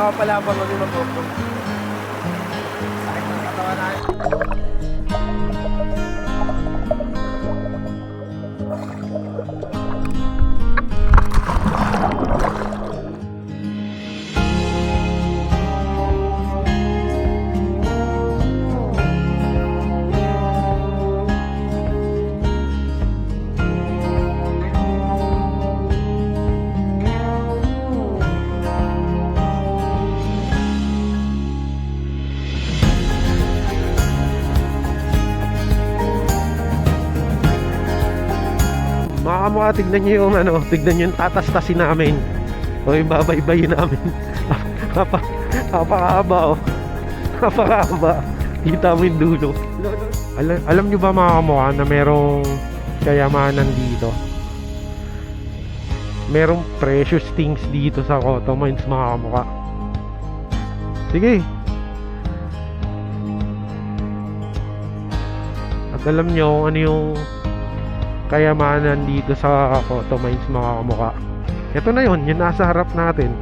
napapalaban mo din ang boko. Sakit ng katawan na. Mga kamukha, tignan nyo yung ano, tignan nyo yung tatastasin namin o yung babaybayin namin. Napakahaba oh. Napakahaba. Kita mo yung dulo. Alam nyo ba mga kamukha na merong kayamanan dito? Merong precious things dito sa Cotto Mines mga kamukha. Sige. At alam nyo kung ano yung kayamanan dito sa Cotto Mines mga kamukha. Ito na yun, yung nasa harap natin.